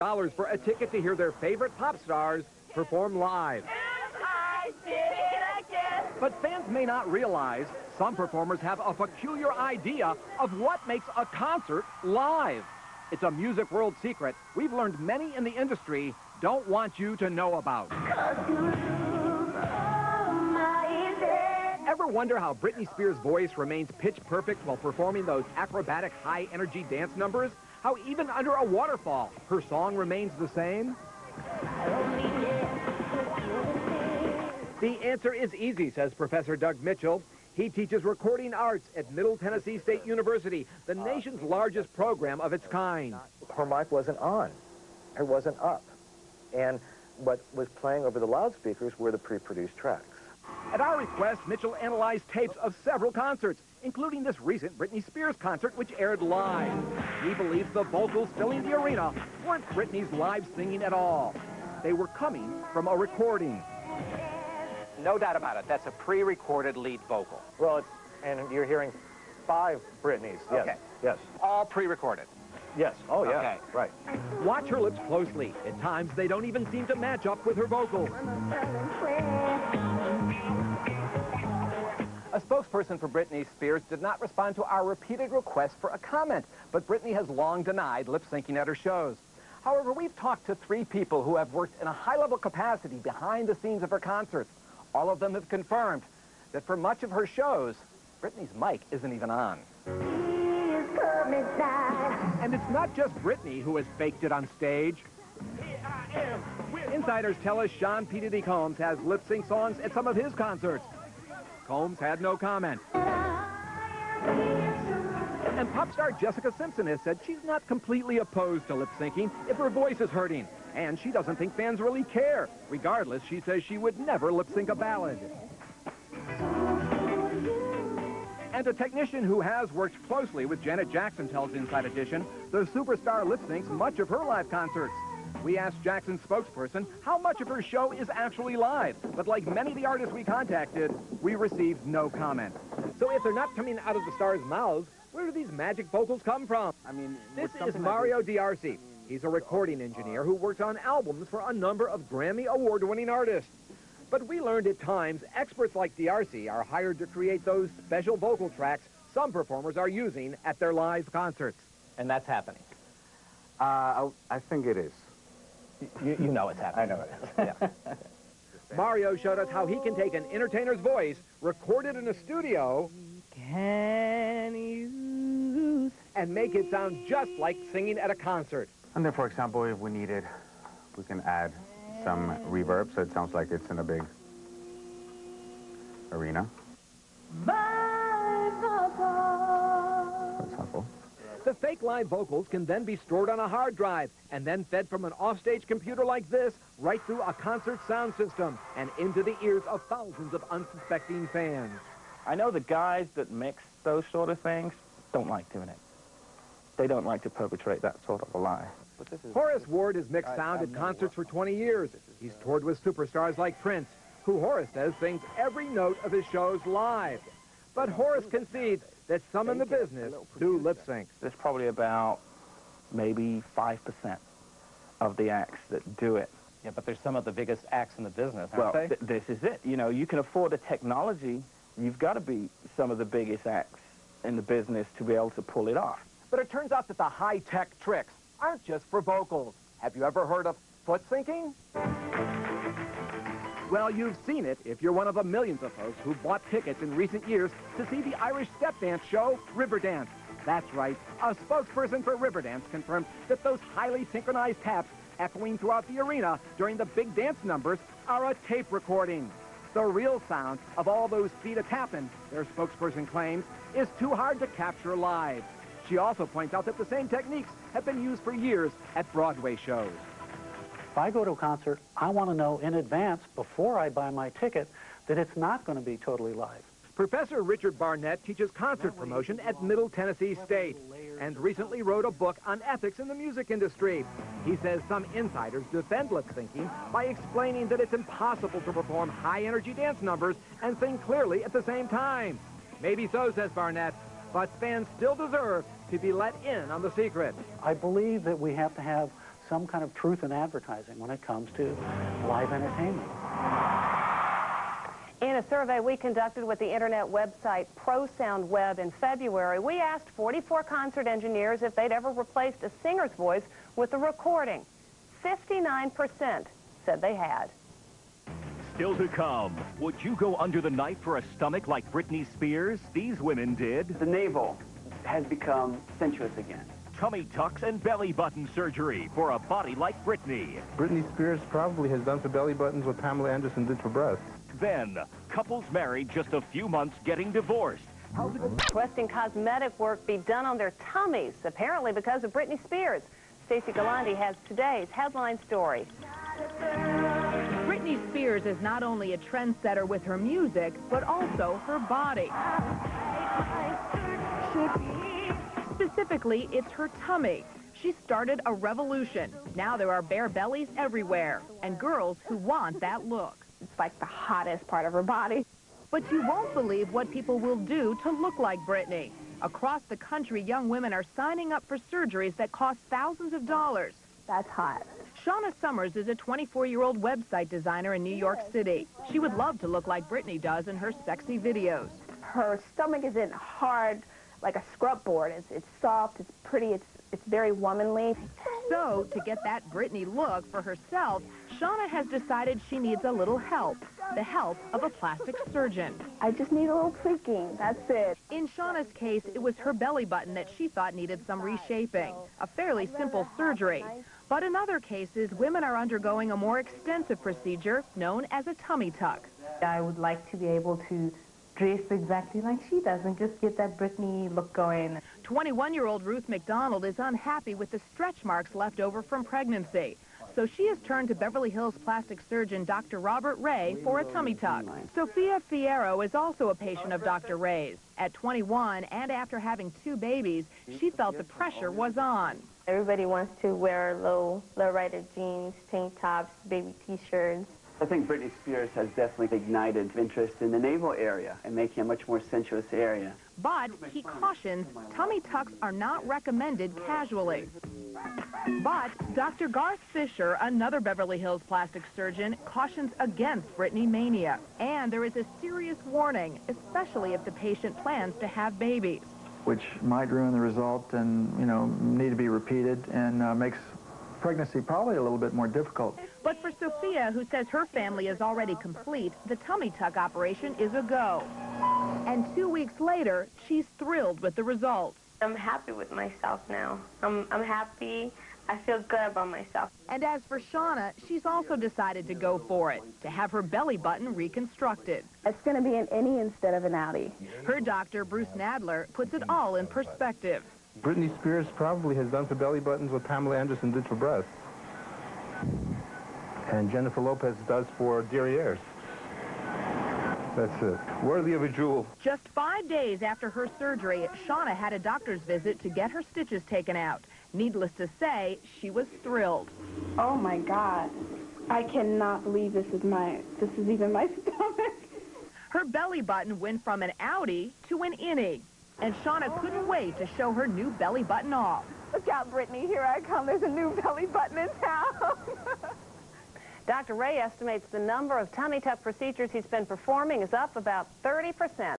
dollars for a ticket to hear their favorite pop stars perform live. But fans may not realize some performers have a peculiar idea of what makes a concert live. It's a music world secret we've learned many in the industry don't want you to know about. Ever wonder how Britney Spears' voice remains pitch perfect while performing those acrobatic high-energy dance numbers? How even under a waterfall, her song remains the same? The answer is easy, says Professor Doug Mitchell. He teaches recording arts at Middle Tennessee State University, the nation's largest program of its kind. Her mic wasn't on. It wasn't up. And what was playing over the loudspeakers were the pre-produced tracks. At our request, Mitchell analyzed tapes of several concerts, including this recent Britney Spears concert, which aired live. He believes the vocals filling the arena weren't Britney's live singing at all. They were coming from a recording. No doubt about it. That's a pre-recorded lead vocal. Well, and you're hearing 5 Britneys. Yes. Okay. Yes. All pre-recorded. Yes. Oh, yeah. Okay. Right. Watch her lips closely. At times, they don't even seem to match up with her vocals. A spokesperson for Britney Spears did not respond to our repeated request for a comment, but Britney has long denied lip-syncing at her shows. However, we've talked to 3 people who have worked in a high-level capacity behind the scenes of her concerts. All of them have confirmed that for much of her shows, Britney's mic isn't even on. And it's not just Britney who has faked it on stage. Insiders tell us Sean P. Diddy Combs has lip-sync songs at some of his concerts. Combs had no comment. And pop star Jessica Simpson has said she's not completely opposed to lip-syncing if her voice is hurting. And she doesn't think fans really care. Regardless, she says she would never lip-sync a ballad. And a technician who has worked closely with Janet Jackson tells Inside Edition the superstar lip-syncs much of her live concerts. We asked Jackson's spokesperson how much of her show is actually live, but like many of the artists we contacted, we received no comment. So if they're not coming out of the stars' mouths, where do these magic vocals come from? I mean, this is Mario D'Arcy. He's a recording engineer who works on albums for a number of Grammy Award-winning artists. But we learned at times experts like D'Arcy are hired to create those special vocal tracks some performers are using at their live concerts. And that's happening. I think it is. You know it's happening. I know it is. Yeah. Mario showed us how he can take an entertainer's voice, record it in a studio, and make it sound just like singing at a concert. And then, for example, if we needed, we can add some reverb so it sounds like it's in a big arena. For example. The fake live vocals can then be stored on a hard drive and then fed from an offstage computer like this right through a concert sound system and into the ears of thousands of unsuspecting fans. I know the guys that mix those sort of things don't like doing it. They don't like to perpetrate that sort of a lie. Horace Ward has mixed sound at concerts for 20 years. He's toured with superstars like Prince, who Horace says sings every note of his shows live. But Horace concedes that some in the business do lip sync. There's probably about maybe 5% of the acts that do it. Yeah, but there's some of the biggest acts in the business, aren't Well, they? this is it. You know, you can afford the technology. You've got to be some of the biggest acts in the business to be able to pull it off. But it turns out that the high-tech tricks aren't just for vocals. Have you ever heard of foot syncing? Well, you've seen it if you're one of the millions of folks who bought tickets in recent years to see the Irish step dance show, Riverdance. That's right. A spokesperson for Riverdance confirmed that those highly synchronized taps echoing throughout the arena during the big dance numbers are a tape recording. The real sound of all those feet a-tapping, their spokesperson claims, is too hard to capture live. She also points out that the same techniques have been used for years at Broadway shows. If I go to a concert, I want to know in advance, before I buy my ticket, that it's not going to be totally live. Professor Richard Barnett teaches concert promotion at Middle Tennessee State and recently wrote a book on ethics in the music industry. He says some insiders defend lip syncing by explaining that it's impossible to perform high-energy dance numbers and sing clearly at the same time. Maybe so, says Barnett, but fans still deserve to be let in on the secret. I believe that we have to have some kind of truth in advertising when it comes to live entertainment. In a survey we conducted with the internet website ProSoundWeb in February, we asked 44 concert engineers if they'd ever replaced a singer's voice with a recording. 59% said they had. Still to come, would you go under the knife for a stomach like Britney Spears? These women did. The navel has become sensuous again. Tummy tucks and belly button surgery for a body like Britney. Britney Spears probably has done for belly buttons what Pamela Anderson did for breasts. Then, couples married just a few months getting divorced. Requesting cosmetic work be done on their tummies, apparently because of Britney Spears. Stacey Galandi has today's headline story. Britney Spears is not only a trendsetter with her music, but also her body. Specifically, it's her tummy. She started a revolution. Now there are bare bellies everywhere, and girls who want that look. It's like the hottest part of her body. But you won't believe what people will do to look like Britney. Across the country, young women are signing up for surgeries that cost thousands of dollars. That's hot. Shauna Summers is a 24-year-old website designer in New York City. She would love to look like Britney does in her sexy videos. Her stomach isn't hard like a scrub board. It's soft, it's pretty, it's very womanly. So, to get that Britney look for herself, Shauna has decided she needs a little help. The help of a plastic surgeon. I just need a little tweaking, that's it. In Shauna's case, it was her belly button that she thought needed some reshaping. A fairly simple surgery. But in other cases, women are undergoing a more extensive procedure known as a tummy tuck. I would like to be able to dress exactly like she does and just get that Britney look going. 21-year-old Ruth McDonald is unhappy with the stretch marks left over from pregnancy. So she has turned to Beverly Hills plastic surgeon Dr. Robert Ray for a tummy tuck. Sophia Fierro is also a patient of Dr. Ray's. At 21 and after having 2 babies, she felt the pressure was on. Everybody wants to wear low-rider jeans, tank tops, baby T-shirts. I think Britney Spears has definitely ignited interest in the navel area and making a much more sensuous area. But he cautions tummy tucks are not recommended casually. But Dr. Garth Fisher, another Beverly Hills plastic surgeon, cautions against Britney mania. And there is a serious warning, especially if the patient plans to have babies. Which might ruin the result and, need to be repeated and makes pregnancy probably a little bit more difficult. But for Sophia, who says her family is already complete, the tummy tuck operation is a go. And 2 weeks later, she's thrilled with the results. I'm happy with myself now. I'm happy. I feel good about myself. And as for Shauna, she's also decided to go for it, to have her belly button reconstructed. It's going to be an innie instead of an outie. Her doctor, Bruce Nadler, puts it all in perspective. Britney Spears probably has done for belly buttons what Pamela Anderson did for breasts. And Jennifer Lopez does for derrieres. That's it. Worthy of a jewel. Just 5 days after her surgery, Shauna had a doctor's visit to get her stitches taken out. Needless to say, she was thrilled. Oh my God. I cannot believe this is even my stomach. Her belly button went from an outie to an innie. And Shauna couldn't wait to show her new belly button off. Look out, Britney. Here I come. There's a new belly button in town. Dr. Ray estimates the number of tummy tuck procedures he's been performing is up about 30%.